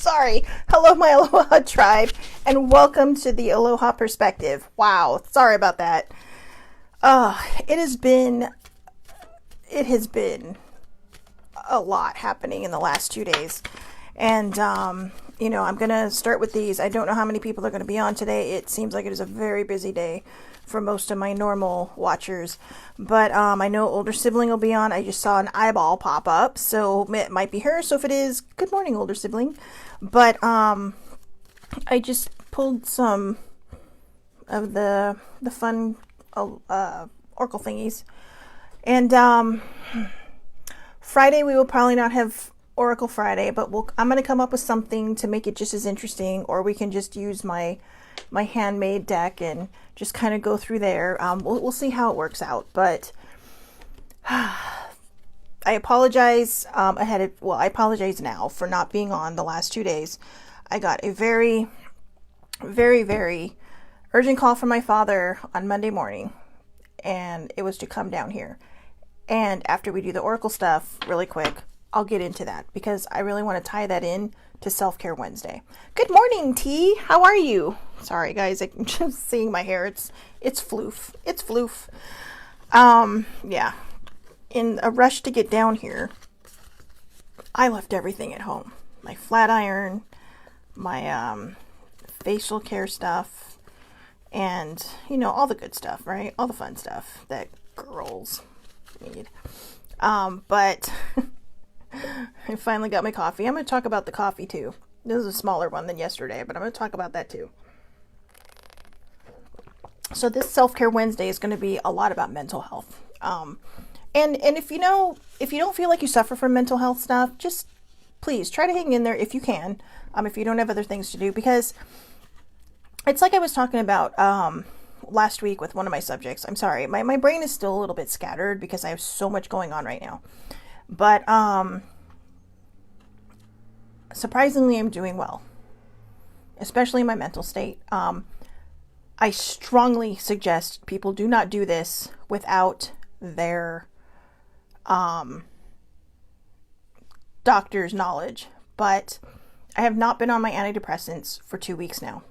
Sorry. Hello, my Aloha tribe, and welcome to the Aloha Perspective. Wow. Sorry about that. It has been a lot happening in the last 2 days. And, I'm going to start with these. I don't know how many people are going to be on today. It seems like it is a very busy day for most of my normal watchers. But I know older sibling will be on. I just saw an eyeball pop up, so it might be her. So if it is, good morning, older sibling. But I just pulled some of the fun Oracle thingies. And Friday we will probably not have Oracle Friday, but I'm going to come up with something to make it just as interesting, or we can just use my handmade deck and just kind of go through there. We'll see how it works out, but I apologize I apologize now for not being on the last 2 days. I got a very, very, very urgent call from my father on Monday morning, and it was to come down here. And after we do the Oracle stuff really quick, I'll get into that because I really want to tie that in to Self-Care Wednesday. Good morning, T. How are you? Sorry, guys. I'm just seeing my hair. It's floof. It's floof. Yeah. In a rush to get down here, I left everything at home. My flat iron, my facial care stuff, and, all the good stuff, right? All the fun stuff that girls need. But I finally got my coffee. I'm going to talk about the coffee too. This is a smaller one than yesterday, but I'm going to talk about that too. So this Self-Care Wednesday is going to be a lot about mental health. And if you don't feel like you suffer from mental health stuff, just please try to hang in there if you can. If you don't have other things to do, because it's like I was talking about last week with one of my subjects. I'm sorry, my brain is still a little bit scattered because I have so much going on right now. But surprisingly, I'm doing well, especially in my mental state. I strongly suggest people do not do this without their doctor's knowledge. But I have not been on my antidepressants for 2 weeks now.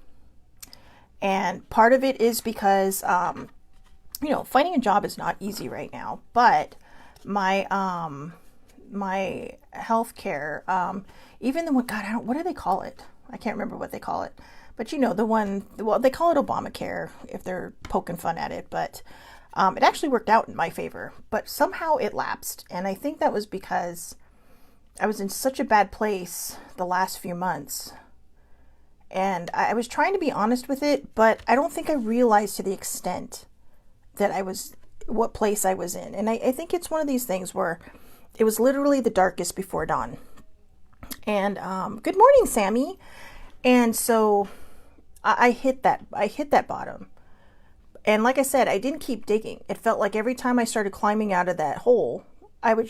And part of it is because, finding a job is not easy right now. But my health care, even the one, God, what do they call it? I can't remember what they call it. But they call it Obamacare if they're poking fun at it. But it actually worked out in my favor. But somehow it lapsed. And I think that was because I was in such a bad place the last few months. And I was trying to be honest with it, but I don't think I realized to the extent that what place I was in. And I think it's one of these things where it was literally the darkest before dawn. And good morning, Sammy. And so I hit that bottom. And like I said, I didn't keep digging. It felt like every time I started climbing out of that hole,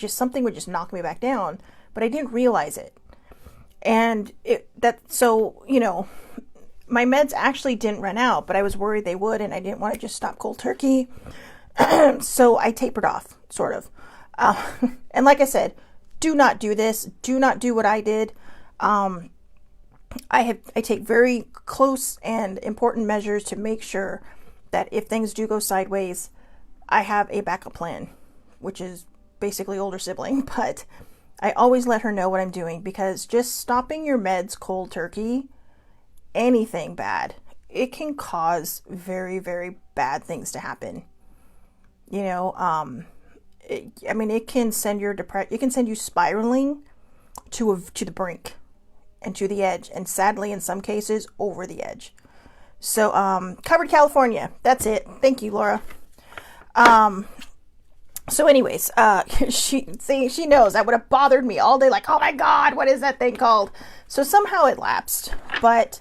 something would just knock me back down, but I didn't realize it. And my meds actually didn't run out, but I was worried they would, and I didn't want to just stop cold turkey. So I tapered off, sort of. And like I said, do not do this. Do not do what I did. I take very close and important measures to make sure that if things do go sideways, I have a backup plan, which is basically older sibling, but I always let her know what I'm doing, because just stopping your meds cold turkey, anything bad, it can cause very, very bad things to happen. It can send you spiraling to the brink and to the edge, and sadly, in some cases, over the edge. So, covered California. That's it. Thank you, Laura. So anyways, she knows that would have bothered me all day. Like, oh my God, what is that thing called? So somehow it lapsed, but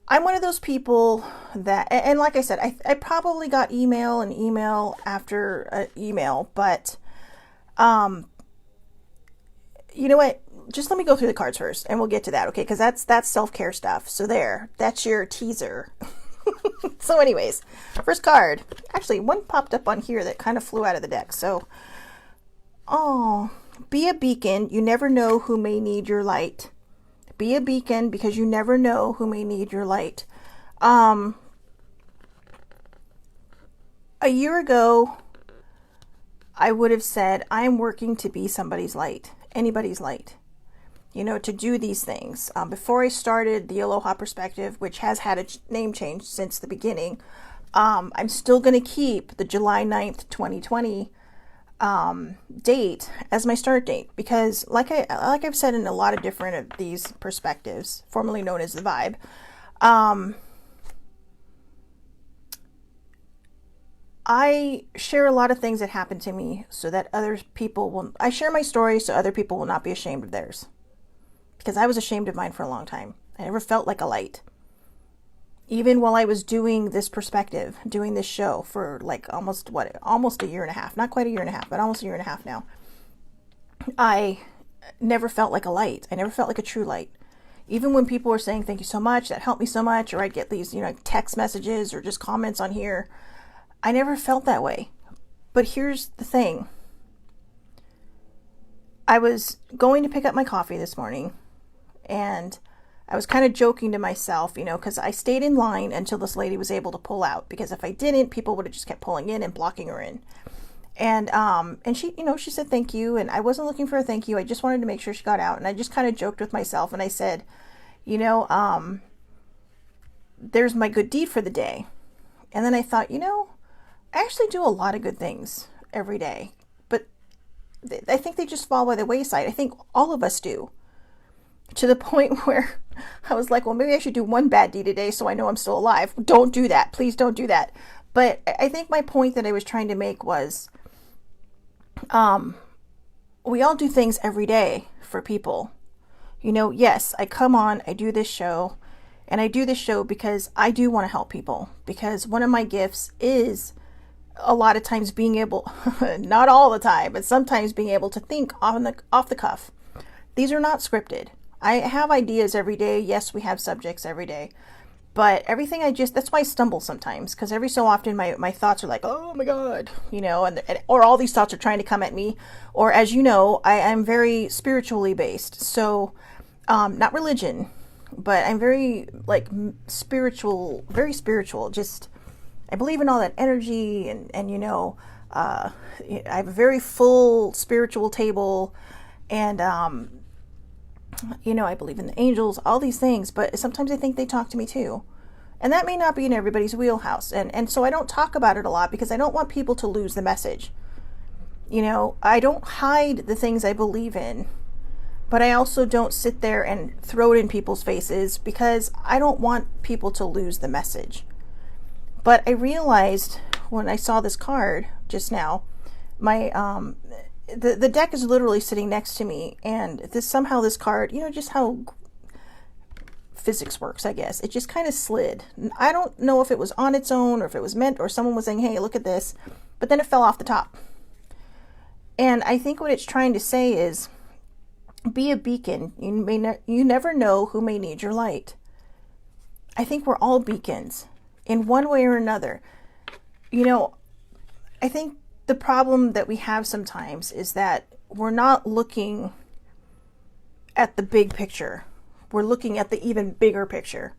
I'm one of those people that, and like I said, I probably got email after email, but, you know what? Just let me go through the cards first and we'll get to that. Okay. Cause that's self-care stuff. So that's your teaser. So anyways, first card, actually one popped up on here that kind of flew out of the deck. So, be a beacon. You never know who may need your light. be a beacon, because you never know who may need your light. A year ago, I would have said, I'm working to be somebody's light, anybody's light, to do these things. Before I started the Aloha Perspective, which has had a name change since the beginning, I'm still going to keep the July 9th, 2020 date as my start date, because like I've said in a lot of different of these perspectives, formerly known as the Vibe, I share a lot of things that happen to me so that I share my story so other people will not be ashamed of theirs. Because I was ashamed of mine for a long time. I never felt like a light. Even while I was doing this perspective, doing this show for like almost a year and a half. Not quite a year and a half, but almost a year and a half now. I never felt like a light. I never felt like a true light. Even when people were saying, thank you so much, that helped me so much, or I'd get these, text messages or just comments on here, I never felt that way. But here's the thing. I was going to pick up my coffee this morning, and I was kind of joking to myself, because I stayed in line until this lady was able to pull out, because if I didn't, people would have just kept pulling in and blocking her in. And she, she said thank you, and I wasn't looking for a thank you. I just wanted to make sure she got out, and I just kind of joked with myself, and I said, there's my good deed for the day. And then I thought, I actually do a lot of good things every day, but I think they just fall by the wayside. I think all of us do, to the point where I was like, well, maybe I should do one bad deed a day so I know I'm still alive. Don't do that. Please don't do that. But I think my point that I was trying to make was, we all do things every day for people. Yes, I come on, I do this show, and I do this show because I do want to help people, because one of my gifts is a lot of times being able, not all the time, but sometimes being able to think off the cuff. These are not scripted. I have ideas every day. Yes, we have subjects every day, but everything that's why I stumble sometimes, because every so often my thoughts are like, oh my God, or all these thoughts are trying to come at me, or as you know, I am very spiritually based. So, not religion, but I'm very spiritual, very spiritual. Just, I believe in all that energy, and I have a very full spiritual table, and I believe in the angels, all these things, but sometimes I think they talk to me too. And that may not be in everybody's wheelhouse. And so I don't talk about it a lot, because I don't want people to lose the message. I don't hide the things I believe in, but I also don't sit there and throw it in people's faces, because I don't want people to lose the message. But I realized when I saw this card just now, my the deck is literally sitting next to me, and this card, just how physics works, I guess. It just kind of slid. I don't know if it was on its own, or if it was meant, or someone was saying, hey, look at this, but then it fell off the top. And I think what it's trying to say is, be a beacon. You never know who may need your light. I think we're all beacons in one way or another. I think the problem that we have sometimes is that we're not looking at the big picture. We're looking at the even bigger picture.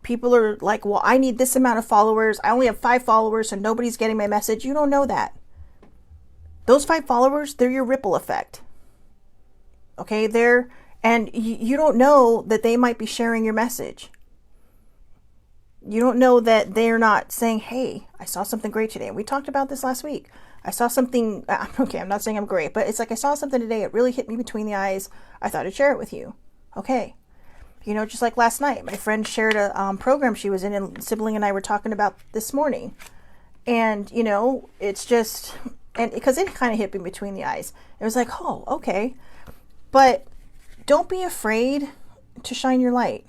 People are like, well, I need this amount of followers. I only have 5 followers, so nobody's getting my message. You don't know that. Those 5 followers, they're your ripple effect. Okay, and you don't know that they might be sharing your message. You don't know that they're not saying, hey, I saw something great today. And we talked about this last week. I saw something, okay, I'm not saying I'm great, but it's like I saw something today. It really hit me between the eyes. I thought I'd share it with you. Okay. Just like last night, my friend shared a program she was in, and Sibling and I were talking about this morning. And, it's just, and because it kind of hit me between the eyes. It was like, oh, okay. But don't be afraid to shine your light.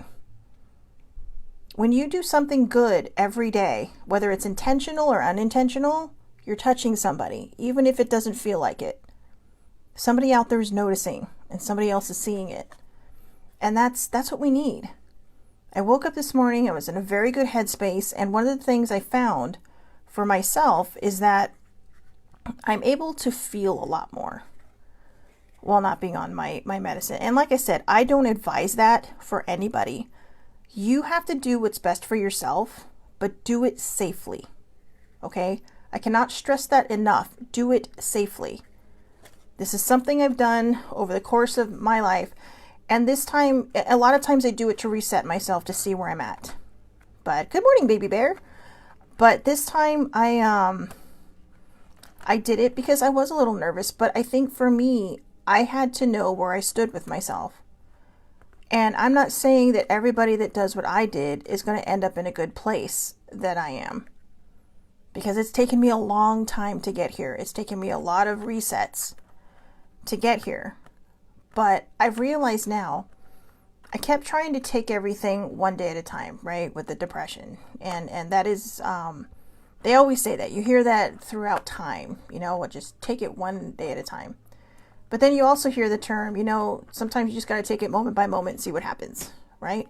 When you do something good every day, whether it's intentional or unintentional, you're touching somebody, even if it doesn't feel like it. Somebody out there is noticing, and somebody else is seeing it. And that's what we need. I woke up this morning, I was in a very good headspace, and one of the things I found for myself is that I'm able to feel a lot more. while not being on my medicine. And like I said, I don't advise that for anybody. You have to do what's best for yourself, but do it safely. Okay? I cannot stress that enough. Do it safely. This is something I've done over the course of my life. And this time, a lot of times I do it to reset myself to see where I'm at. But good morning, baby bear. But this time I did it because I was a little nervous. But I think for me, I had to know where I stood with myself. And I'm not saying that everybody that does what I did is going to end up in a good place that I am. Because it's taken me a long time to get here. It's taken me a lot of resets to get here. But I've realized now, I kept trying to take everything one day at a time, right? With the depression. And that is, they always say that. You hear that throughout time, just take it one day at a time. But then you also hear the term, sometimes you just got to take it moment by moment and see what happens, right?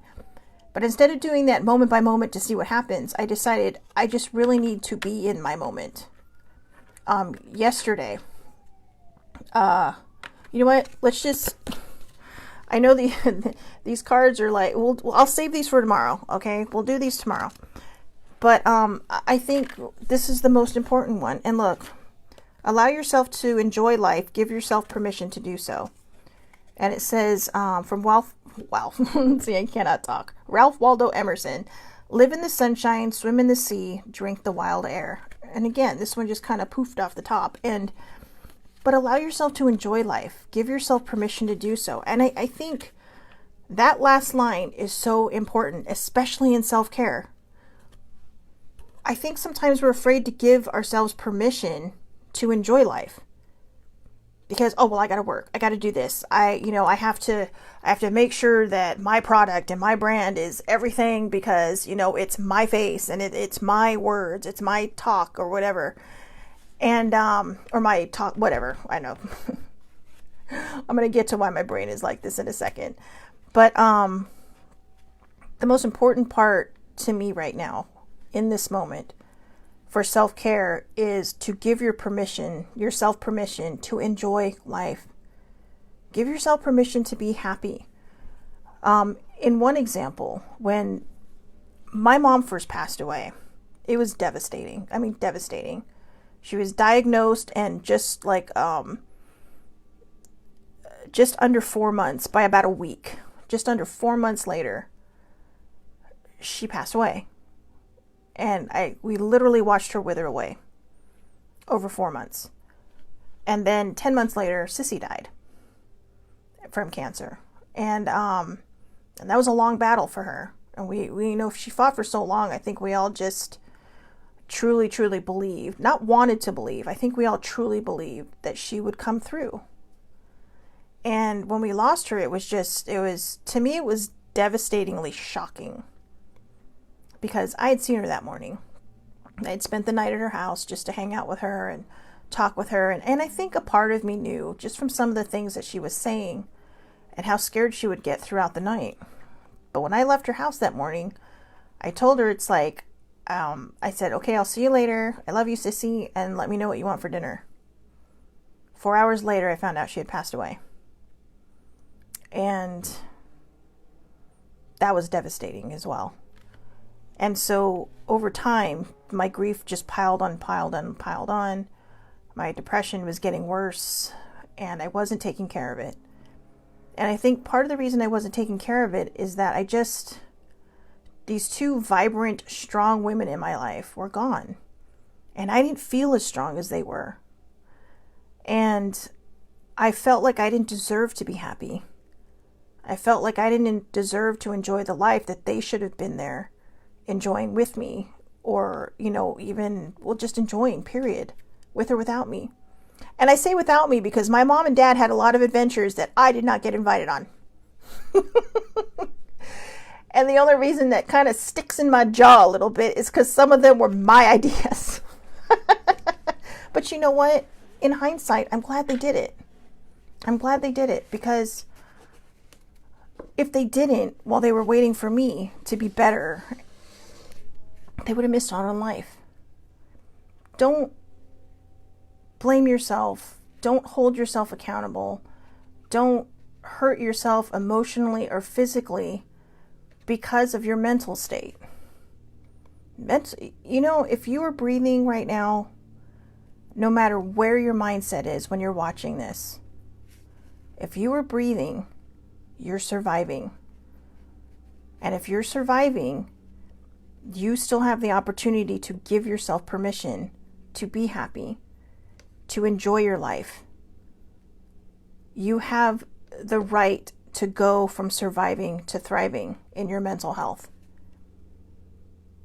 But instead of doing that moment by moment to see what happens, I decided I just really need to be in my moment. Yesterday, you know what? I know these cards are like, I'll save these for tomorrow. Okay. We'll do these tomorrow. But, I think this is the most important one. And look, allow yourself to enjoy life. Give yourself permission to do so. And it says, from see, I cannot talk. Ralph Waldo Emerson, live in the sunshine, swim in the sea, drink the wild air. And again, this one just kind of poofed off the top. But allow yourself to enjoy life. Give yourself permission to do so. And I think that last line is so important, especially in self-care. I think sometimes we're afraid to give ourselves permission to enjoy life. Because, I got to work. I got to do this. I have to make sure that my product and my brand is everything because, it's my face and it's my words, it's my talk or whatever. And, or my talk, whatever, I know. I'm going to get to why my brain is like this in a second. But, the most important part to me right now in this moment for self-care is to give yourself permission to enjoy life. Give yourself permission to be happy. In one example, when my mom first passed away, it was devastating. I mean, devastating. She was diagnosed and just under 4 months, by about a week, just under 4 months later, she passed away. And we literally watched her wither away over 4 months. And then 10 months later, Sissy died from cancer. And that was a long battle for her. And we know she fought for so long. I think we all just truly, truly believed, not wanted to believe. I think we all truly believed that she would come through. And when we lost her, to me, it was devastatingly shocking. Because I had seen her that morning. I had spent the night at her house just to hang out with her and talk with her. And I think a part of me knew, just from some of the things that she was saying, and how scared she would get throughout the night. But when I left her house that morning, I told her it's like, I said, okay, I'll see you later. I love you, Sissy, and let me know what you want for dinner. 4 hours later, I found out she had passed away. And that was devastating as well. And so over time, my grief just piled on. My depression was getting worse, and I wasn't taking care of it. And I think part of the reason I wasn't taking care of it is that these two vibrant, strong women in my life were gone. And I didn't feel as strong as they were. And I felt like I didn't deserve to be happy. I felt like I didn't deserve to enjoy the life that they should have been there enjoying with me, or, just enjoying, period, with or without me. And I say without me because my mom and dad had a lot of adventures that I did not get invited on. And the only reason that kind of sticks in my jaw a little bit is because some of them were my ideas. But you know what? In hindsight, I'm glad they did it. I'm glad they did it, because if they didn't, while they were waiting for me to be better, they would have missed out on life. Don't blame yourself. Don't hold yourself accountable don't hurt yourself emotionally or physically because of your mental state. If you are breathing right now, no matter where your mindset is when you're watching this, if you are breathing, you're surviving. And if you're surviving, you still have the opportunity to give yourself permission to be happy, to enjoy your life. You have the right to go from surviving to thriving in your mental health.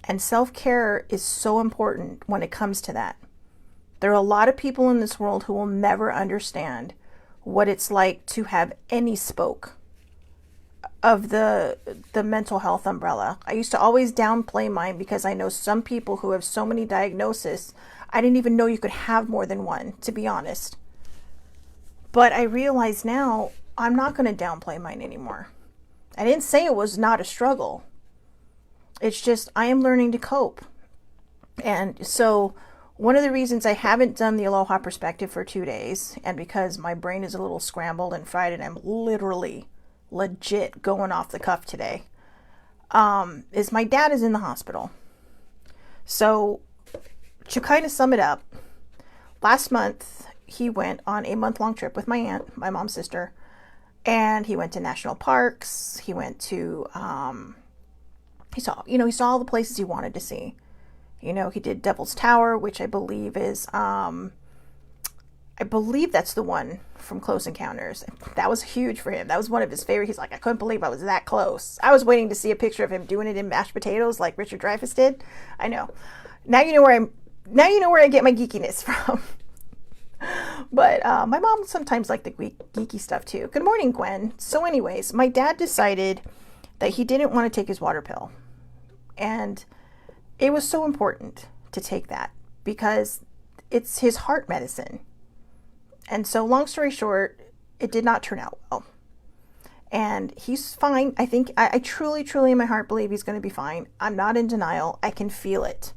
And self-care is so important when it comes to that. There are a lot of people in this world who will never understand what it's like to have any spoke of the mental health umbrella. I used to always downplay mine because I know some people who have so many diagnoses, I didn't even know you could have more than one, to be honest. But I realize now I'm not going to downplay mine anymore. I didn't say it was not a struggle. It's just I am learning to cope. And so one of the reasons I haven't done the Aloha Perspective for 2 days, and because my brain is a little scrambled and fried and I'm literally legit going off the cuff today, is my dad is in the hospital. So to kind of sum it up, last month he went on a month-long trip with my aunt, my mom's sister, and he went to national parks. He went to, he saw all the places he wanted to see. He did Devil's Tower, which I believe is, I believe that's the one from Close Encounters. That was huge for him. That was one of his favorite. He's like, I couldn't believe I was that close. I was waiting to see a picture of him doing it in mashed potatoes like Richard Dreyfuss did. I know. Now you know where I get my geekiness from. But my mom sometimes liked the geeky stuff too. Good morning, Gwen. So anyways, my dad decided that he didn't want to take his water pill. And it was so important to take that because it's his heart medicine. And so long story short, it did not turn out well. And he's fine. I think I truly, truly in my heart believe he's going to be fine. I'm not in denial. I can feel it.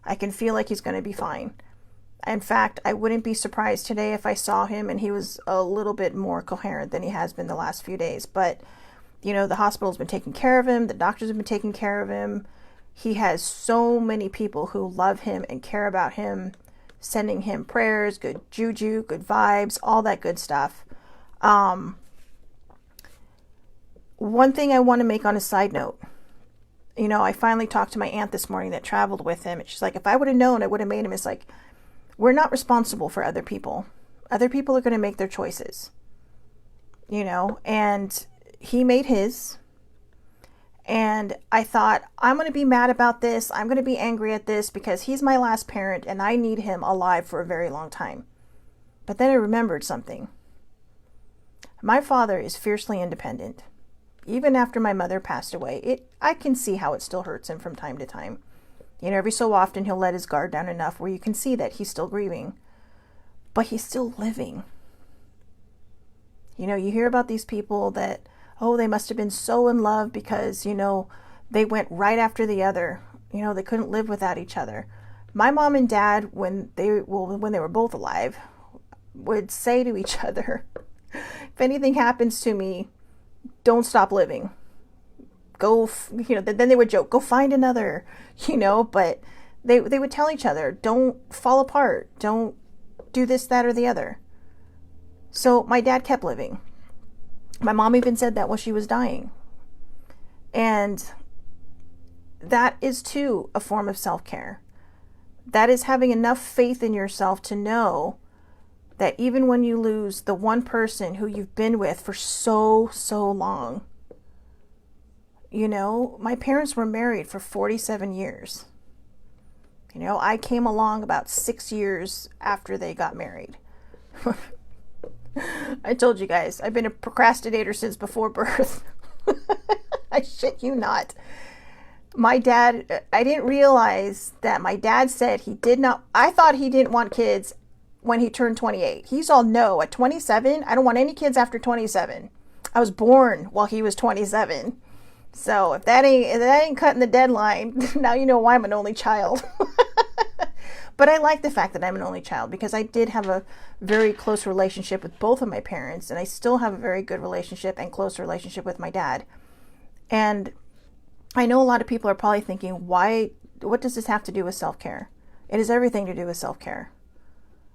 I can feel like he's going to be fine. In fact, I wouldn't be surprised today if I saw him and he was a little bit more coherent than he has been the last few days. But, the hospital's been taking care of him. The doctors have been taking care of him. He has so many people who love him and care about him, sending him prayers, good juju, good vibes, all that good stuff. One thing I want to make on a side note, I finally talked to my aunt this morning that traveled with him. And she's like, if I would have known, I would have made him. It's like, we're not responsible for other people. Other people are going to make their choices, and he made his. And I thought, I'm going to be mad about this. I'm going to be angry at this because he's my last parent and I need him alive for a very long time. But then I remembered something. My father is fiercely independent. Even after my mother passed away, I can see how it still hurts him from time to time. Every so often he'll let his guard down enough where you can see that he's still grieving. But he's still living. You hear about these people that, they must have been so in love because, they went right after the other. They couldn't live without each other. My mom and dad, when they were both alive, would say to each other, if anything happens to me, don't stop living. Go, then they would joke, go find another, but they would tell each other, don't fall apart. Don't do this, that, or the other. So my dad kept living. My mom even said that while she was dying. And that is too a form of self-care. That is having enough faith in yourself to know that even when you lose the one person who you've been with for so, so long, my parents were married for 47 years. I came along about 6 years after they got married. I told you guys, I've been a procrastinator since before birth. I shit you not. My dad, I didn't realize that my dad said I thought he didn't want kids when he turned 28. He's all, no, at 27, I don't want any kids after 27. I was born while he was 27. So if that ain't cutting the deadline, now you know why I'm an only child. But I like the fact that I'm an only child because I did have a very close relationship with both of my parents, and I still have a very good relationship and close relationship with my dad. And I know a lot of people are probably thinking, what does this have to do with self-care? It has everything to do with self-care.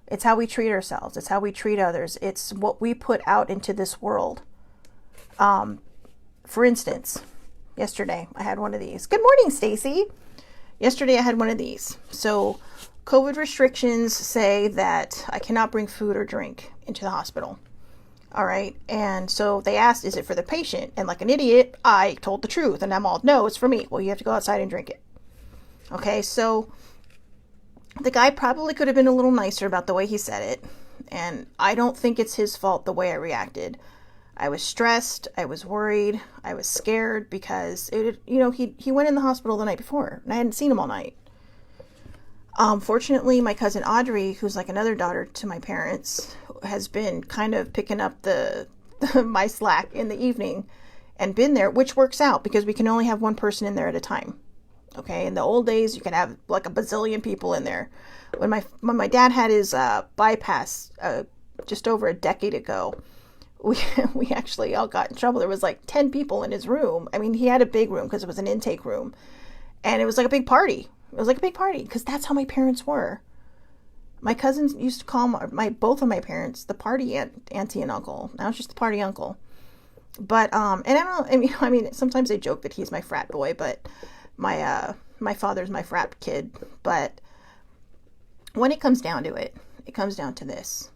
It's how we treat ourselves. It's how we treat others. It's what we put out into this world. For instance, yesterday I had one of these. Good morning, Stacy. Yesterday I had one of these. So COVID restrictions say that I cannot bring food or drink into the hospital. All right. And so they asked, is it for the patient? And like an idiot, I told the truth. And I'm all, no, it's for me. Well, you have to go outside and drink it. Okay. So the guy probably could have been a little nicer about the way he said it. And I don't think it's his fault the way I reacted. I was stressed. I was worried. I was scared because he went in the hospital the night before and I hadn't seen him all night. Fortunately, my cousin Audrey, who's like another daughter to my parents, has been kind of picking up my slack in the evening and been there, which works out because we can only have one person in there at a time. Okay. In the old days, you can have like a bazillion people in there. When my dad had his bypass just over a decade ago, we actually all got in trouble. There was like 10 people in his room. I mean, he had a big room because it was an intake room, and it was like a big party. It was like a big party because that's how my parents were. My cousins used to call both of my parents the party auntie and uncle. Now it's just the party uncle. But and I mean, sometimes they joke that he's my frat boy, but my father's my frat kid. But when it comes down to it, it comes down to this.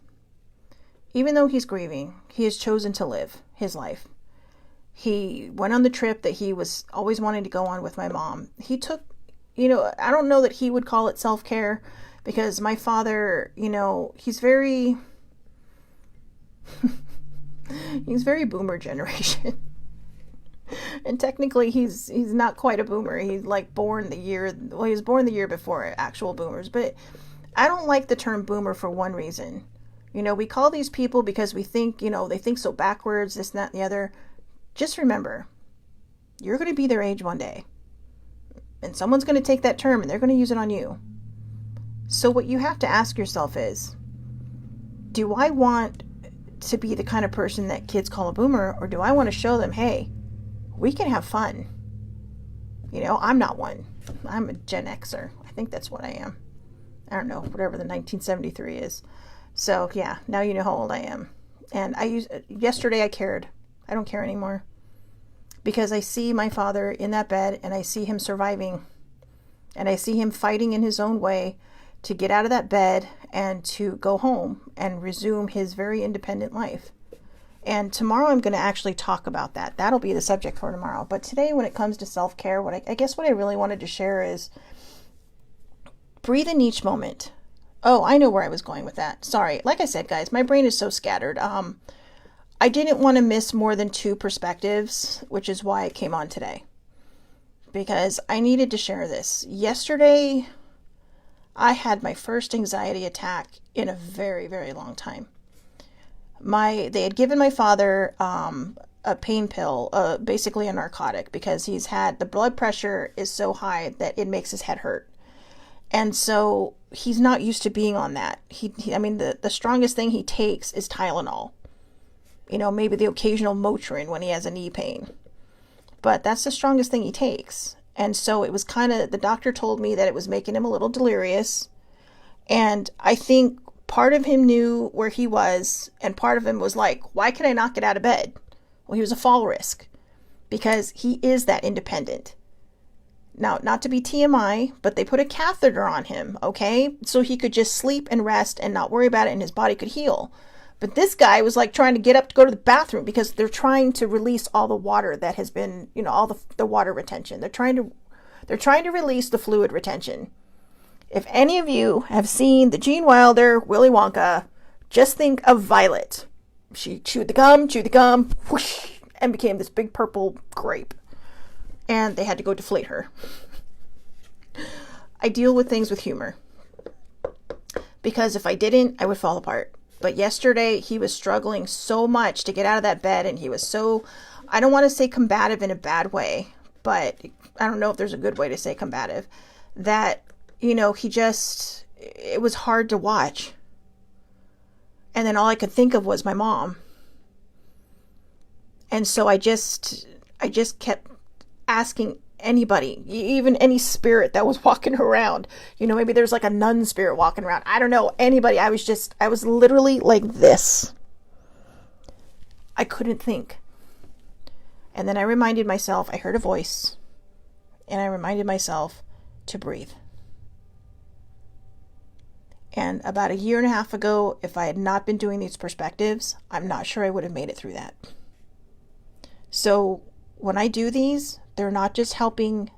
Even though he's grieving, he has chosen to live his life. He went on the trip that he was always wanting to go on with my mom. He took, I don't know that he would call it self-care because my father, he's very boomer generation. And technically he's not quite a boomer. He's like he was born the year before actual boomers. But I don't like the term boomer for one reason. We call these people because we think, they think so backwards, this, that, and the other. Just remember, you're going to be their age one day. And someone's going to take that term and they're going to use it on you. So what you have to ask yourself is, do I want to be the kind of person that kids call a boomer, or do I want to show them, hey, we can have fun? I'm not one. I'm a Gen Xer. I think that's what I am. I don't know, whatever the 1973 is. So yeah, now you know how old I am. And yesterday I cared. I don't care anymore because I see my father in that bed and I see him surviving and I see him fighting in his own way to get out of that bed and to go home and resume his very independent life. And tomorrow I'm going to actually talk about that. That'll be the subject for tomorrow. But today, when it comes to self-care, what I really wanted to share is breathe in each moment. Oh, I know where I was going with that. Sorry. Like I said, guys, my brain is so scattered. I didn't want to miss more than 2 perspectives, which is why I came on today. Because I needed to share this. Yesterday, I had my first anxiety attack in a very, very long time. They had given my father a pain pill, basically a narcotic, because the blood pressure is so high that it makes his head hurt. And so he's not used to being on that. The strongest thing he takes is Tylenol. Maybe the occasional Motrin when he has a knee pain. But that's the strongest thing he takes. And so it was the doctor told me that it was making him a little delirious. And I think part of him knew where he was, and part of him was like, why can I not get out of bed? Well, he was a fall risk because he is that independent. Now, not to be TMI, but they put a catheter on him, okay? So he could just sleep and rest and not worry about it and his body could heal. But this guy was like trying to get up to go to the bathroom because they're trying to release all the water that has been, all the water retention. They're trying to release the fluid retention. If any of you have seen the Gene Wilder, Willy Wonka, just think of Violet. She chewed the gum, whoosh, and became this big purple grape. And they had to go deflate her. I deal with things with humor. Because if I didn't, I would fall apart. But yesterday, he was struggling so much to get out of that bed. And he was so, I don't want to say combative in a bad way. But I don't know if there's a good way to say combative. That, he just, it was hard to watch. And then all I could think of was my mom. And so I just kept asking anybody, even any spirit that was walking around. Maybe there's like a nun spirit walking around. I don't know, anybody. I was literally like this. I couldn't think. And then I reminded myself, I heard a voice, and I reminded myself to breathe. And about a year and a half ago, if I had not been doing these perspectives, I'm not sure I would have made it through that. So when I do these, they're not just helping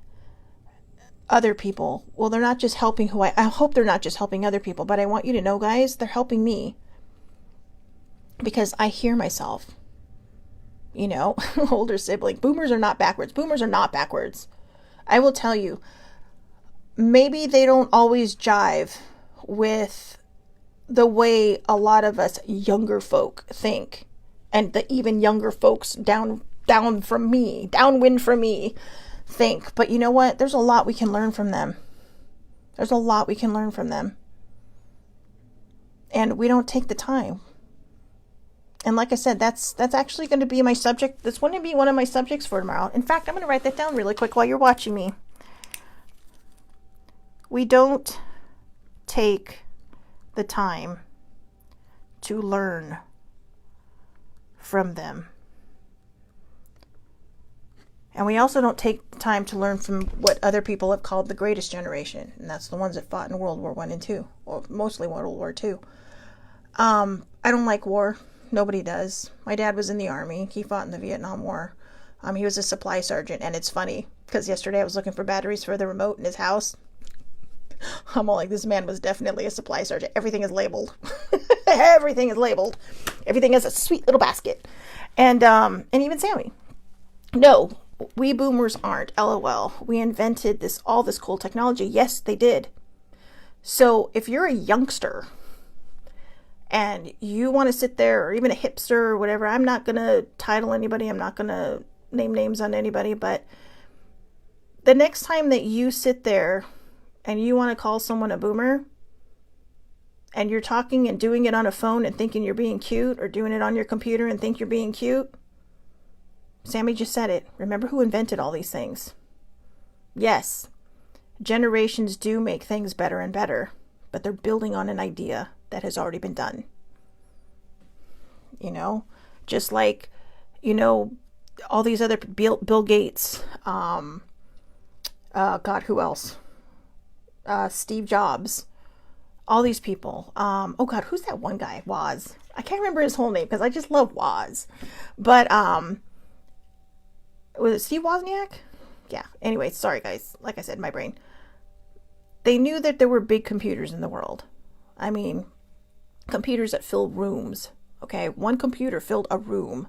other people. Well, they're not just helping I hope they're not just helping other people, but I want you to know, guys, they're helping me. Because I hear myself. Older sibling. Boomers are not backwards. Boomers are not backwards. I will tell you, maybe they don't always jive with the way a lot of us younger folk think. And the even younger folks downwind from me think. But you know what? There's a lot we can learn from them. There's a lot we can learn from them. And we don't take the time. And like I said, that's actually going to be my subject. That's going to be one of my subjects for tomorrow. In fact, I'm going to write that down really quick while you're watching me. We don't take the time to learn from them. And we also don't take time to learn from what other people have called the greatest generation. And that's the ones that fought in World War I and II, or mostly World War II. I don't like war. Nobody does. My dad was in the Army. He fought in the Vietnam War. He was a supply sergeant. And it's funny, because yesterday I was looking for batteries for the remote in his house. I'm all like, this man was definitely a supply sergeant. Everything is labeled. Everything is labeled. Everything has a sweet little basket. And even Sammy. No, we boomers aren't. LOL. We invented all this cool technology. Yes, they did. So if you're a youngster and you want to sit there, or even a hipster or whatever, I'm not going to title anybody. I'm not going to name names on anybody. But the next time that you sit there and you want to call someone a boomer, and you're talking and doing it on a phone and thinking you're being cute, or doing it on your computer and think you're being cute, Sammy just said it. Remember who invented all these things. Yes, generations do make things better and better, but they're building on an idea that has already been done. Just like, all these other Bill Gates, God, who else? Steve Jobs, all these people. Oh God, who's that one guy? Woz. I can't remember his whole name because I just love Woz. But was it Steve Wozniak? Yeah. Anyway, sorry guys. Like I said, my brain. They knew that there were big computers in the world. I mean, computers that fill rooms. Okay, one computer filled a room.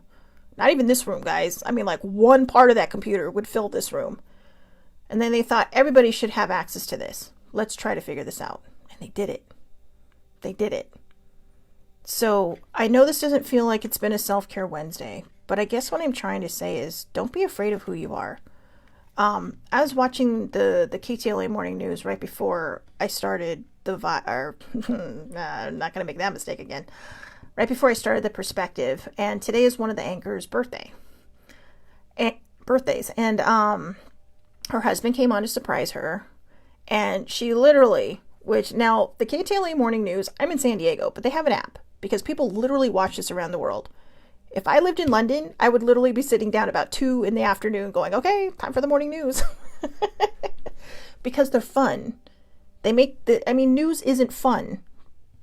Not even this room, guys. I mean, like one part of that computer would fill this room. And then they thought everybody should have access to this. Let's try to figure this out. And they did it. They did it. So I know this doesn't feel like it's been a self-care Wednesday, but I guess what I'm trying to say is don't be afraid of who you are. I was watching the KTLA morning news right before I started I'm not going to make that mistake again. Right before I started the perspective, and today is one of the anchor's birthdays. And her husband came on to surprise her, and she literally, which now the KTLA morning news, I'm in San Diego, but they have an app because people literally watch this around the world. If I lived in London, I would literally be sitting down about 2 in the afternoon going, okay, time for the morning news. Because they're fun. They make news isn't fun,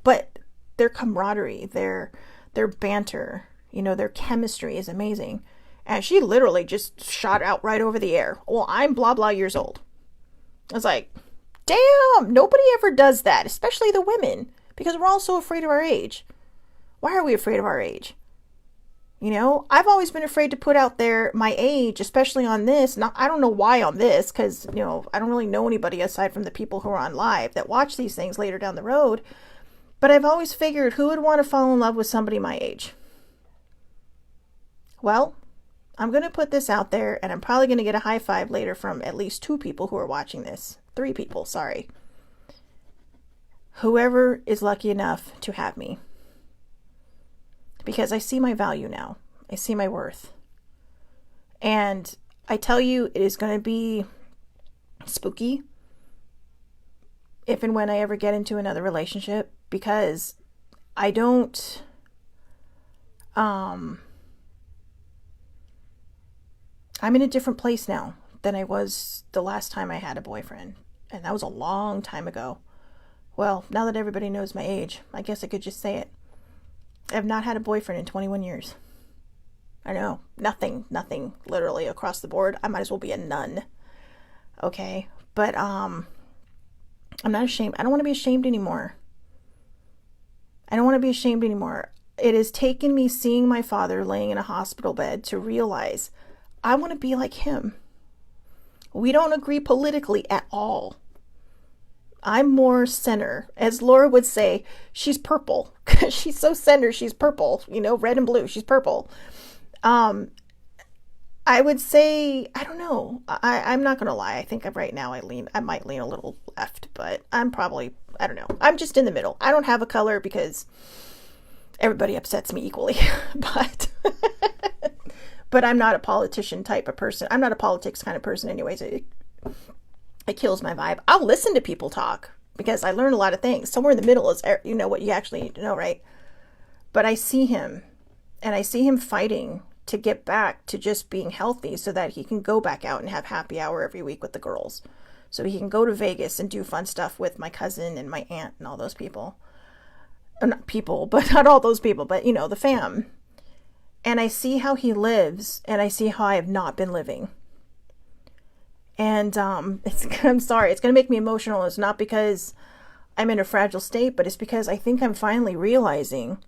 but their camaraderie, their banter, their chemistry is amazing. And she literally just shot out right over the air. Well, I'm blah, blah years old. I was like, damn, nobody ever does that, especially the women, because we're all so afraid of our age. Why are we afraid of our age? I've always been afraid to put out there my age, especially on this. I don't know why on this, because, I don't really know anybody aside from the people who are on live that watch these things later down the road. But I've always figured, who would want to fall in love with somebody my age? Well, I'm going to put this out there, and I'm probably going to get a high five later from at least 2 people who are watching this. 3 people, sorry. whoever is lucky enough to have me. Because I see my value now. I see my worth. And I tell you, it is going to be spooky if and when I ever get into another relationship, because I don't, I'm in a different place now than I was the last time I had a boyfriend. And that was a long time ago. Well, now that everybody knows my age, I guess I could just say it. I have not had a boyfriend in 21 years. I know, nothing, literally across the board. I might as well be a nun. Okay, but I'm not ashamed. I don't want to be ashamed anymore. It has taken me seeing my father laying in a hospital bed to realize I want to be like him. We don't agree politically at all. I'm more center. As Laura would say, she's purple. She's so center, she's purple. You know, red and blue, she's purple. I would say, I don't know. I'm not going to lie. I think right now I might lean a little left, but I'm probably, I don't know. I'm just in the middle. I don't have a color because everybody upsets me equally, but I'm not a politician type of person. I'm not a politics kind of person anyways. It kills my vibe. I'll listen to people talk because I learn a lot of things. Somewhere in the middle is, you know, what you actually need to know, right? But I see him, and I see him fighting to get back to just being healthy so that he can go back out and have happy hour every week with the girls. So he can go to Vegas and do fun stuff with my cousin and my aunt and all those people. Not people, but not all those people, but, you know, the fam. And I see how he lives, and I see how I have not been living. And I'm sorry, it's going to make me emotional. It's not because I'm in a fragile state, but it's because I think I'm finally realizing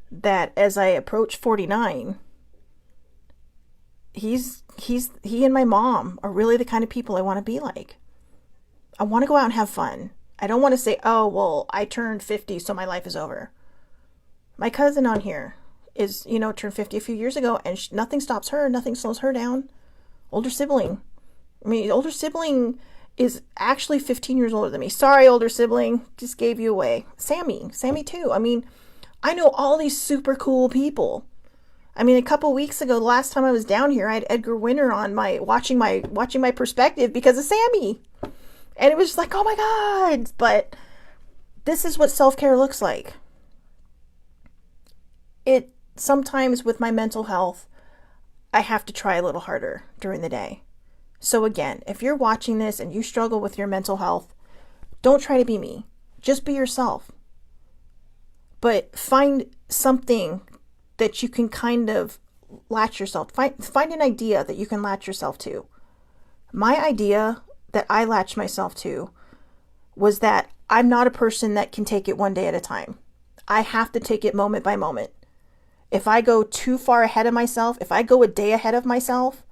that as I approach 49, he and my mom are really the kind of people I want to be like. I want to go out and have fun. I don't want to say, oh, well, I turned 50, so my life is over. My cousin on here is, you know, turned 50 a few years ago, and nothing stops her. Nothing slows her down. Older sibling. I mean, older sibling is actually 15 years older than me. Sorry, older sibling. Just gave you away. Sammy too. I mean, I know all these super cool people. I mean, a couple weeks ago, the last time I was down here, I had Edgar Winter on watching my perspective because of Sammy. And it was like, oh my God. But this is what self-care looks like. It sometimes with my mental health, I have to try a little harder during the day. So again, if you're watching this and you struggle with your mental health, don't try to be me. Just be yourself. But find something that you can kind of latch yourself. Find an idea that you can latch yourself to. My idea that I latched myself to was that I'm not a person that can take it one day at a time. I have to take it moment by moment. If I go too far ahead of myself, if I go a day ahead of myself,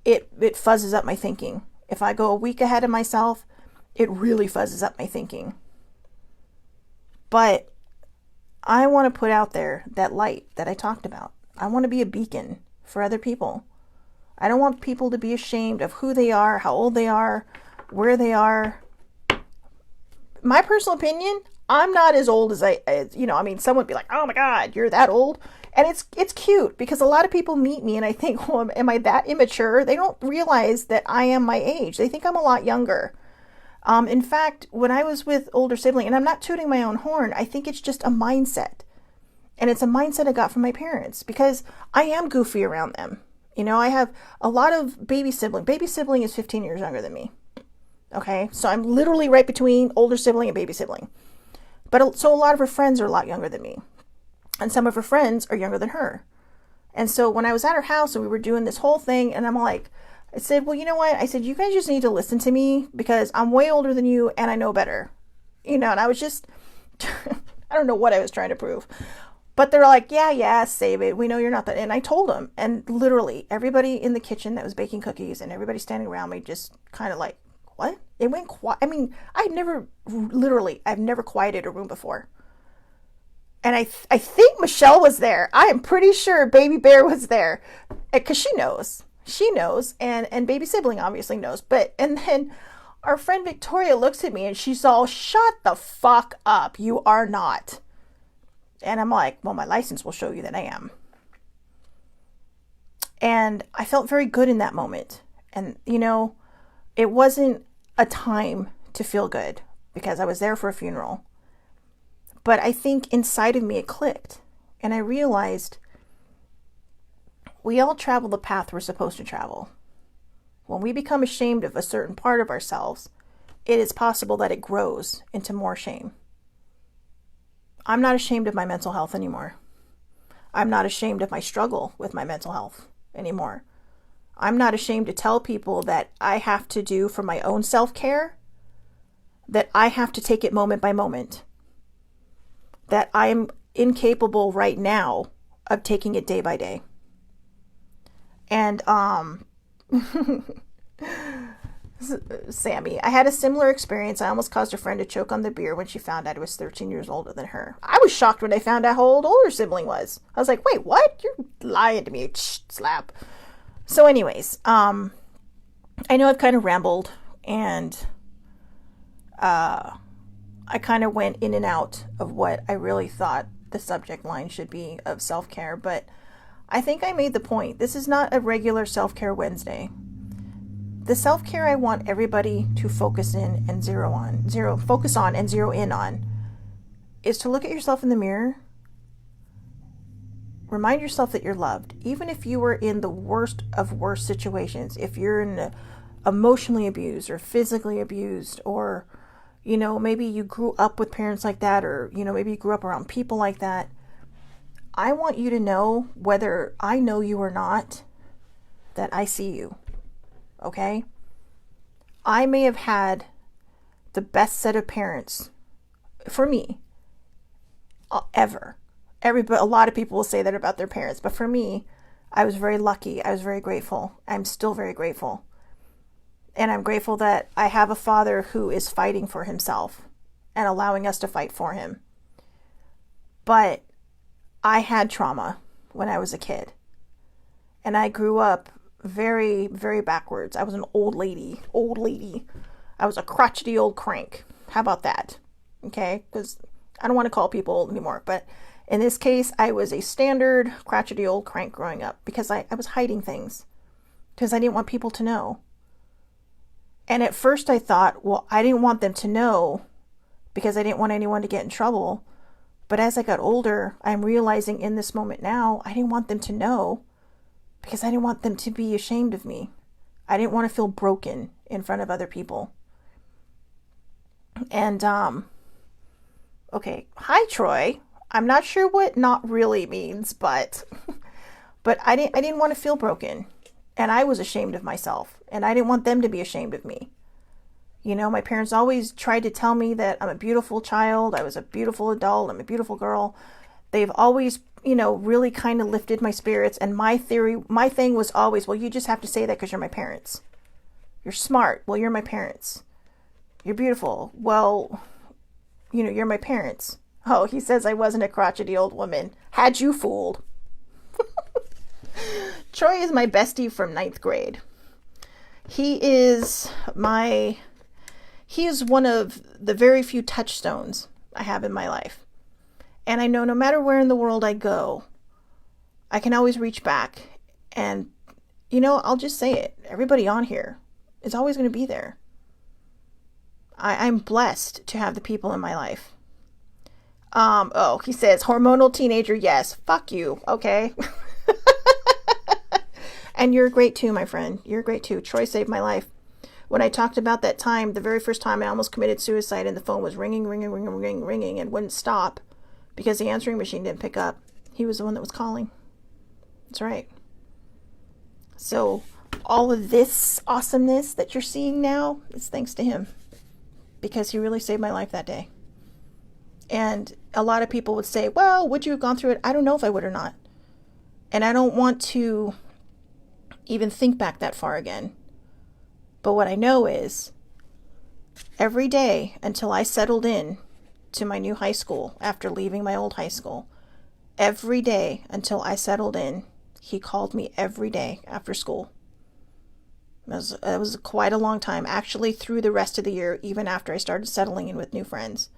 it fuzzes up my thinking. If I go a week ahead of myself, it really fuzzes up my thinking. But I want to put out there that light that I talked about. I want to be a beacon for other people. I don't want people to be ashamed of who they are, how old they are, where they are. My personal opinion, I'm not as old as someone would be like, oh my God, you're that old. And it's cute because a lot of people meet me and I think, well, am I that immature? They don't realize that I am my age. They think I'm a lot younger. In fact, when I was with older sibling, and I'm not tooting my own horn, I think it's just a mindset. And it's a mindset I got from my parents because I am goofy around them. You know, I have a lot of baby sibling. Baby sibling is 15 years younger than me. Okay, so I'm literally right between older sibling and baby sibling. But so a lot of her friends are a lot younger than me. And some of her friends are younger than her. And so when I was at her house and we were doing this whole thing, and I'm like, I said, well, you know what? I said, you guys just need to listen to me because I'm way older than you and I know better. You know, and I was just, I don't know what I was trying to prove. But they're like, yeah, save it. We know you're not that. And I told them. And literally everybody in the kitchen that was baking cookies and everybody standing around me just kind of like, what? It went quiet. I mean, I've never quieted a room before. And I think Michelle was there. I am pretty sure Baby Bear was there because she knows. And baby sibling obviously knows. And then Our friend Victoria looks at me and she's all, shut the fuck up. You are not. And I'm like, well, my license will show you that I am. And I felt very good in that moment. And, you know, it wasn't a time to feel good because I was there for a funeral. But I think inside of me it clicked. And I realized we all travel the path we're supposed to travel. When we become ashamed of a certain part of ourselves, it is possible that it grows into more shame. I'm not ashamed of my mental health anymore. I'm not ashamed of my struggle with my mental health anymore. I'm not ashamed to tell people that I have to do for my own self-care, that I have to take it moment by moment, that I'm incapable right now of taking it day by day. And Sammy, I had a similar experience. I almost caused a friend to choke on the beer when she found out I was 13 years older than her. I was shocked when I found out how old older sibling was. I was like, wait, what? You're lying to me. Slap. So anyways, I know I've kind of rambled and I kind of went in and out of what I really thought the subject line should be of self-care, but I think I made the point. This is not a regular self-care Wednesday. The self-care I want everybody to focus in and zero in on is to look at yourself in the mirror. Remind yourself that you're loved. Even if you were in the worst of worst situations, if you're emotionally abused or physically abused, or, you know, maybe you grew up with parents like that, or, you know, maybe you grew up around people like that. I want you to know, whether I know you or not, that I see you. Okay? I may have had the best set of parents for me ever. A lot of people will say that about their parents, but for me, I was very lucky. I was very grateful. I'm still very grateful. And I'm grateful that I have a father who is fighting for himself and allowing us to fight for him. But I had trauma when I was a kid. And I grew up very, very backwards. I was an old lady. I was a crotchety old crank. How about that? Okay? Because I don't want to call people old anymore. But in this case, I was a standard crotchety old crank growing up because I was hiding things. Because I didn't want people to know. And at first I thought, well, I didn't want them to know because I didn't want anyone to get in trouble. But as I got older, I'm realizing in this moment now, I didn't want them to know because I didn't want them to be ashamed of me. I didn't want to feel broken in front of other people. And, okay. Hi, Troy. I'm not sure what not really means, but I didn't want to feel broken. And I was ashamed of myself. And I didn't want them to be ashamed of me. You know, my parents always tried to tell me that I'm a beautiful child. I was a beautiful adult. I'm a beautiful girl. They've always, you know, really kind of lifted my spirits. And my thing was always, well, you just have to say that because you're my parents. You're smart. Well, you're my parents. You're beautiful. Well, you know, you're my parents. Oh, he says I wasn't a crotchety old woman. Had you fooled. Troy is my bestie from 9th grade. He is one of the very few touchstones I have in my life. And I know no matter where in the world I go, I can always reach back. And, you know, I'll just say it. Everybody on here is always going to be there. I'm blessed to have the people in my life. He says, hormonal teenager, yes. Fuck you, okay? And you're great too, my friend. You're great too. Troy saved my life. When I talked about that time, the very first time I almost committed suicide and the phone was ringing and wouldn't stop because the answering machine didn't pick up. He was the one that was calling. That's right. So all of this awesomeness that you're seeing now is thanks to him because he really saved my life that day. And a lot of people would say, well, would you have gone through it? I don't know if I would or not. And I don't want to even think back that far again. But what I know is every day until I settled in to my new high school after leaving my old high school, every day until I settled in, he called me every day after school. It was quite a long time, actually, through the rest of the year, even after I started settling in with new friends.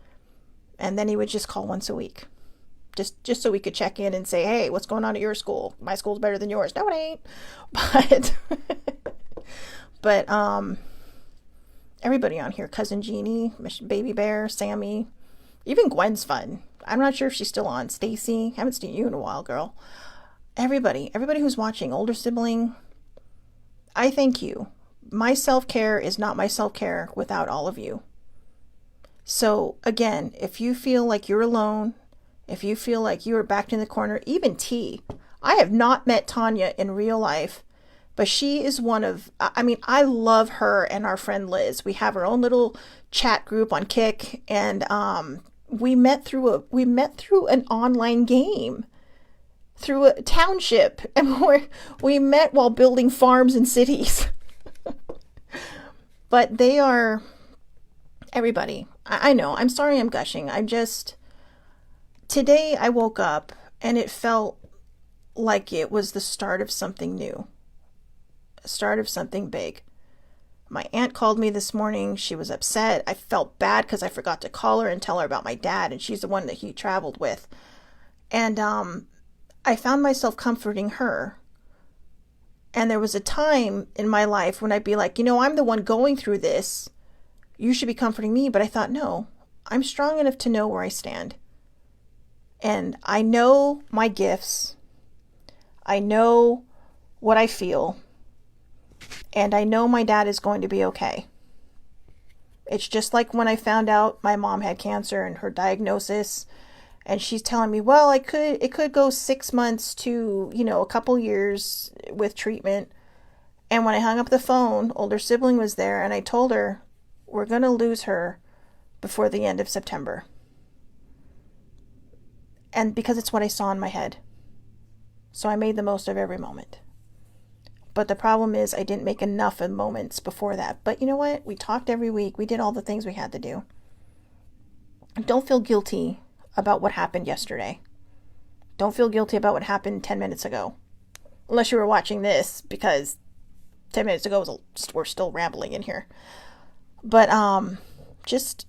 And then he would just call once a week, just so we could check in and say, hey, what's going on at your school? My school's better than yours. No, it ain't. But but everybody on here, Cousin Jeannie, Baby Bear, Sammy, even Gwen's fun. I'm not sure if she's still on. Stacy, haven't seen you in a while, girl. Everybody who's watching, older sibling, I thank you. My self-care is not my self-care without all of you. So again, if you feel like you're alone, if you feel like you are backed in the corner, even T, I have not met Tanya in real life, but she is one of, I mean, I love her and our friend Liz. We have our own little chat group on Kick, and we met through an online game, through a township, and we met while building farms and cities. But they are everybody. I know, I'm sorry I'm gushing. Today I woke up and it felt like it was the start of something new, a start of something big. My aunt called me this morning. She was upset. I felt bad because I forgot to call her and tell her about my dad, and she's the one that he traveled with. And I found myself comforting her. And there was a time in my life when I'd be like, I'm the one going through this. You should be comforting me. But I thought, no, I'm strong enough to know where I stand. And I know my gifts. I know what I feel. And I know my dad is going to be okay. It's just like when I found out my mom had cancer and her diagnosis. And she's telling me, well, it could go 6 months to, a couple years with treatment. And when I hung up the phone, older sibling was there, and I told her, we're going to lose her before the end of September. And because it's what I saw in my head. So I made the most of every moment. But the problem is I didn't make enough of moments before that. But you know what? We talked every week. We did all the things we had to do. Don't feel guilty about what happened yesterday. Don't feel guilty about what happened 10 minutes ago. Unless you were watching this, because 10 minutes ago we're still rambling in here. But just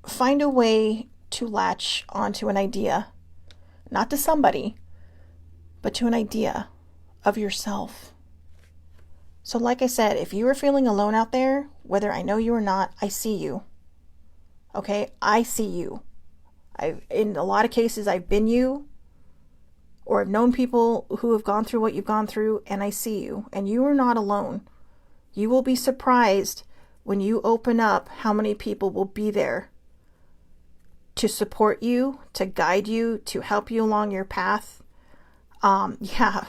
find a way to latch onto an idea. Not to somebody, but to an idea of yourself. So like I said, if you are feeling alone out there, whether I know you or not, I see you. Okay? I see you. In a lot of cases, I've been you, or I've known people who have gone through what you've gone through, and I see you. And you are not alone. You will be surprised when you open up how many people will be there to support you, to guide you, to help you along your path. Yeah,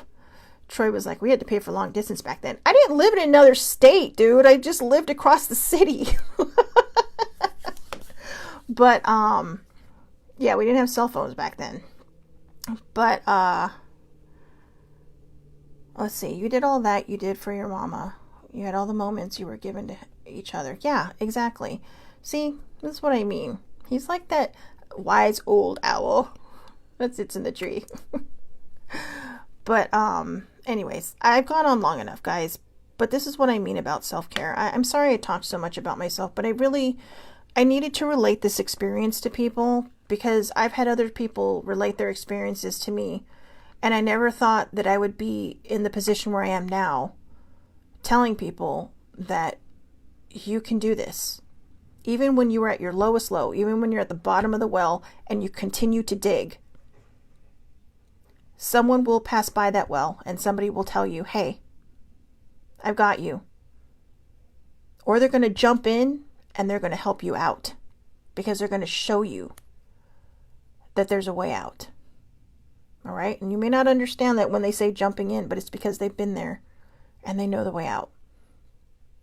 Troy was like, we had to pay for long distance back then. I didn't live in another state, dude. I just lived across the city. But, yeah, we didn't have cell phones back then. But, let's see. You did all that you did for your mama. You had all the moments you were given to each other. Yeah, exactly. See, that's what I mean. He's like that wise old owl that sits in the tree. But, anyways, I've gone on long enough, guys. But this is what I mean about self-care. I'm sorry I talked so much about myself, but I needed to relate this experience to people, because I've had other people relate their experiences to me, and I never thought that I would be in the position where I am now, telling people that you can do this. Even when you were at your lowest low, even when you're at the bottom of the well and you continue to dig, someone will pass by that well and somebody will tell you, hey, I've got you. Or they're going to jump in and they're going to help you out, because they're going to show you that there's a way out. All right? And you may not understand that when they say jumping in, but it's because they've been there and they know the way out.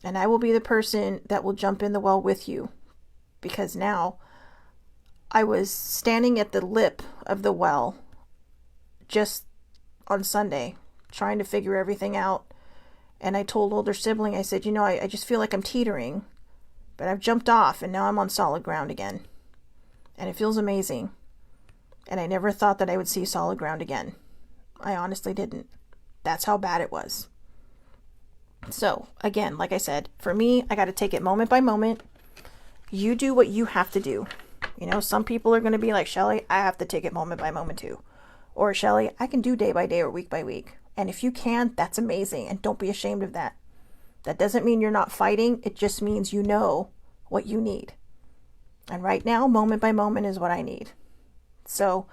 And I will be the person that will jump in the well with you, because now I was standing at the lip of the well just on Sunday trying to figure everything out. And I told older sibling, I said, I just feel like I'm teetering, but I've jumped off and now I'm on solid ground again. And it feels amazing. And I never thought that I would see solid ground again. I honestly didn't. That's how bad it was. So again, like I said, for me, I got to take it moment by moment. You do what you have to do. You know, some people are going to be like, Shelly, I have to take it moment by moment too. Or Shelly, I can do day by day or week by week. And if you can, that's amazing. And don't be ashamed of that. That doesn't mean you're not fighting. It just means you know what you need. And right now, moment by moment is what I need. So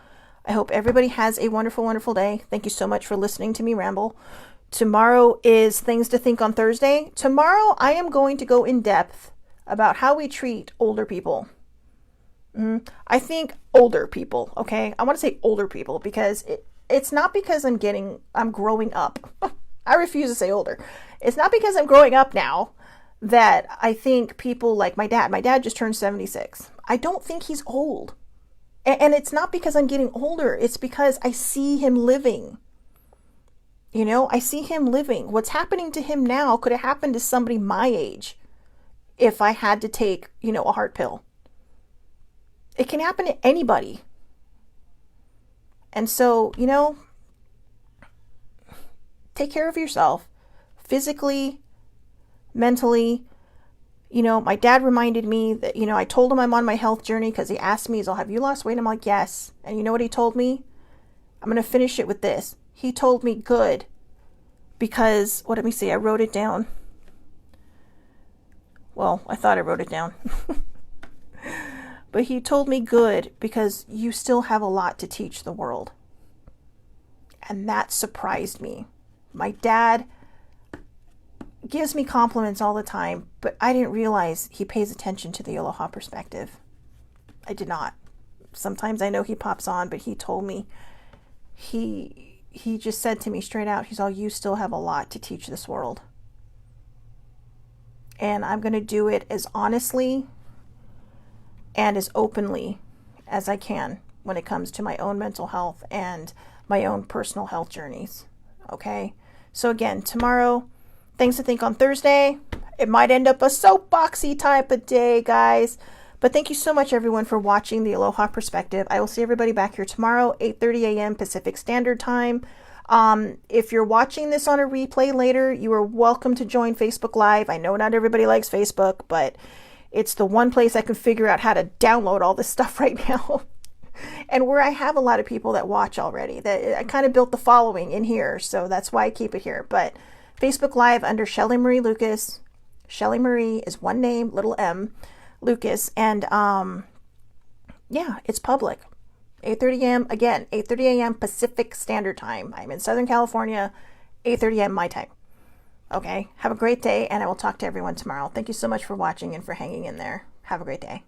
I hope everybody has a wonderful, wonderful day. Thank you so much for listening to me ramble. Tomorrow is Things to Think on Thursday. Tomorrow, I am going to go in depth about how we treat older people. I think older people, okay? I want to say older people because it's not because I'm growing up. I refuse to say older. It's not because I'm growing up now that I think people like my dad just turned 76. I don't think he's old. And it's not because I'm getting older. It's because I see him living. You know, I see him living. What's happening to him now could have happened to somebody my age if I had to take, a heart pill. It can happen to anybody. And so, take care of yourself physically, mentally. My dad reminded me that, I told him I'm on my health journey because he asked me, have you lost weight? I'm like, yes. And you know what he told me? I'm going to finish it with this. He told me good because, let me see, I wrote it down. Well, I thought I wrote it down. But he told me good because you still have a lot to teach the world. And that surprised me. My dad gives me compliments all the time, but I didn't realize he pays attention to the Aloha Perspective. I did not. Sometimes I know he pops on, but he told me, he just said to me straight out, he's all, you still have a lot to teach this world. And I'm going to do it as honestly and as openly as I can when it comes to my own mental health and my own personal health journeys. Okay? So again, tomorrow, Things to Think on Thursday. It might end up a soapboxy type of day, guys. But thank you so much, everyone, for watching the Aloha Perspective. I will see everybody back here tomorrow, 8:30 a.m. Pacific Standard Time. If you're watching this on a replay later, you are welcome to join Facebook Live. I know not everybody likes Facebook, but it's the one place I can figure out how to download all this stuff right now. And where I have a lot of people that watch already. That I kind of built the following in here, so that's why I keep it here. But Facebook Live under Shelly Marie Lucas. Shelly Marie is one name, little m, Lucas. And yeah, it's public. 8:30 a.m. Again, 8:30 a.m. Pacific Standard Time. I'm in Southern California, 8:30 a.m. my time. Okay, have a great day, and I will talk to everyone tomorrow. Thank you so much for watching and for hanging in there. Have a great day.